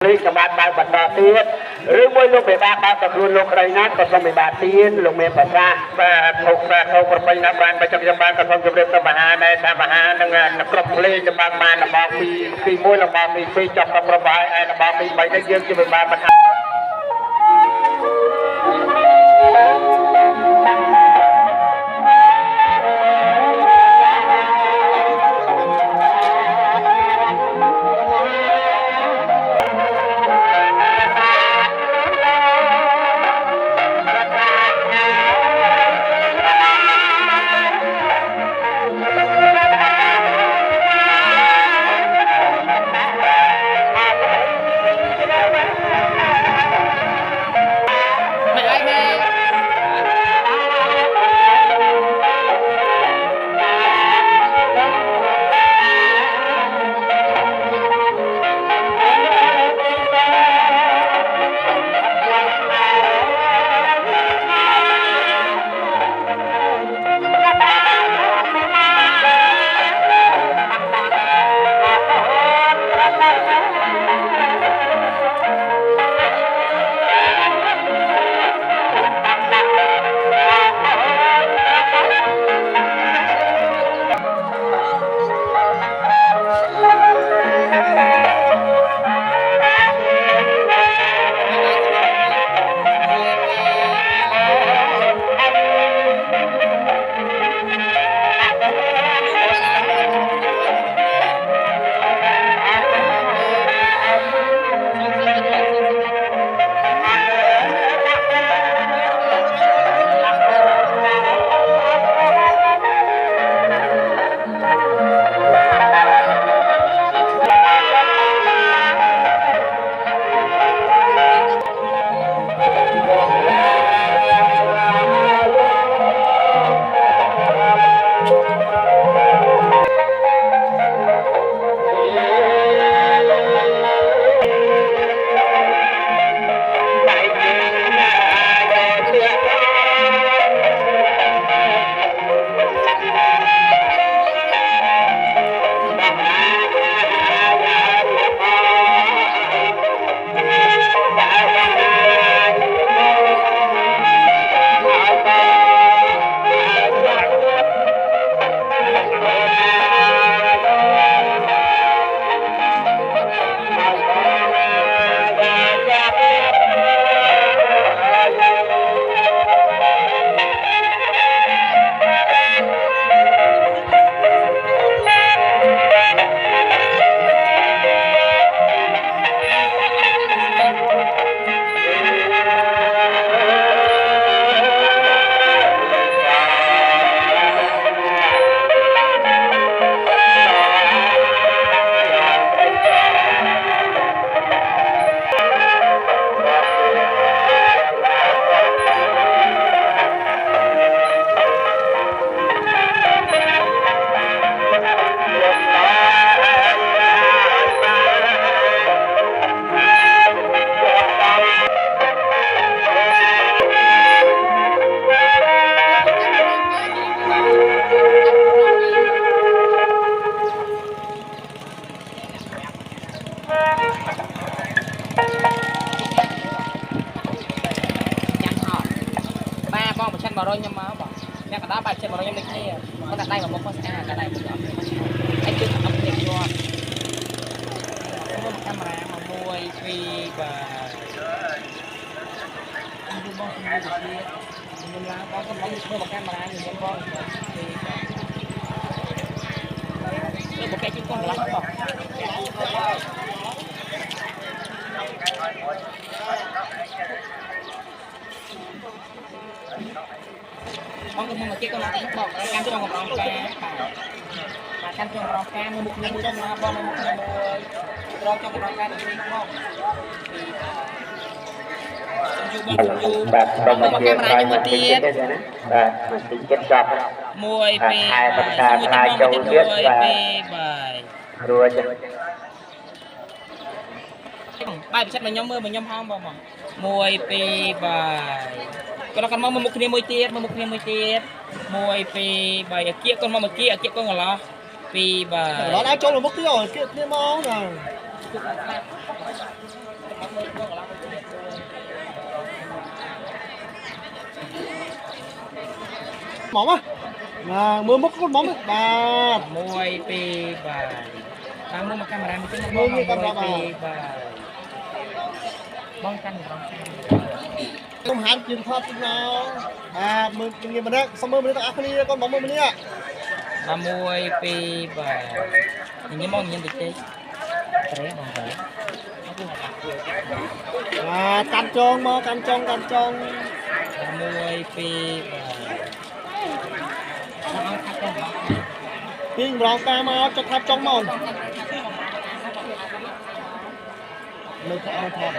នេះសម្រាប់បើបន្តទៀតឬមួយលោកមេបាបើប្រខ្លួនលោកក្រីណាត់ក៏សូមមេបាទៀនលោកមេប្រសាបាទធុកបាទធុកប្រពៃណាបានបើចឹងខ្ញុំបានក៏សូមជម្រាបទៅមហាដែរថាមហានឹងគ្រប់លេងសម្រាប់បានរបស់ពី1របស់ពី2ចប់គ្រប់ហើយឯរបស់ពី3នេះយើងជាមេបាបន្តmà rồi nhưng mà bảo nhà cả đá bài trên mà rồi nhưng mà kia có đặt đây mà một con xe cả đây một cái anh chưa tập được chưa có một camera mà mua phi và anh đưa bóng mua được kia mình là có mua một camera nhiều hơn con thì một cái chiếc con lắm không con nhưng mà kia con là bọc cam cho con bọc và cam cho con cam một người trong là bom một người rồi cho con cam được khôngបាទសូមអញ្ជើញឲ្យមកទៀតបាទមកទីចិត្តចប់មួយពីរហើយបន្តឆ្លើយចូលទៀតបាទរួចបាយពិសិដ្ឋមកខ្ញុំមើលមកខ្ញុំហោមបងមួយពីរបាយគាត់គាត់មកមុខគ្នាមួយទៀតមកមុខគ្នាមួយទៀតមួយពីរបាយអាគៀកគាត់មកមកគៀកអាគៀកគាត់កន្លោះពីរបាយដល់អាចចូលមុខទៀតអាគៀកគ្នាមកណា mỏng á mưa mốc con mỏng á bà 1 2 3 តាមមកកាមេរ៉ាមួយទៀត មើលកាមេរ៉ាបាទ បងកាន់បង ខ្ញុំហានជើងថតទីណោមើលងាយម្នាក់សុំមើលម្នាក់ទាំងអស់គ្នាកូនបងមើលម្នាក់ 1 2 3ញញឹមតិចតិចត្រេះបងតា កាន់ចងមកកាន់ចង 1 2 3 ពីងរងតាមកចុកខាត់ចងមកលើកអោថត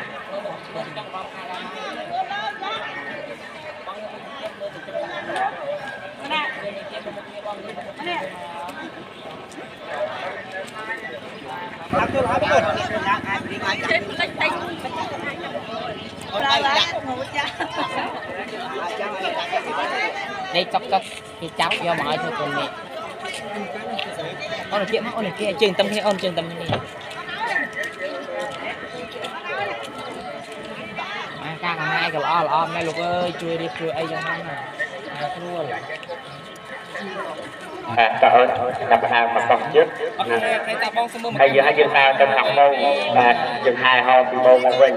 đây cọc thì cháu do mọi thôi còn mẹ ôn này kia trường tâm hay ôn trường tâm này ca cả hai cái lo này lục ơi chui đi chui ai cho nó nè thua rồi តើអូនតាមហាមកកោះជិត អូខេគេតាបងសុំមើល ហើយយើងដើរទៅខាងមកបាទយើងហែហោពីមកវិញ 1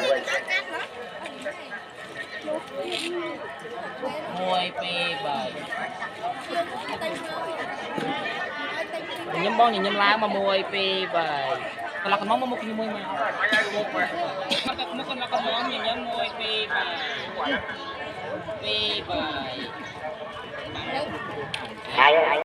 2 3ញញឹមបងញញឹមឡើងមក 1 2 3កន្លះកន្មងមកមុខជាមួយមកមកកន្លះកន្មងញញឹម 1 2 3 2 3ហើយ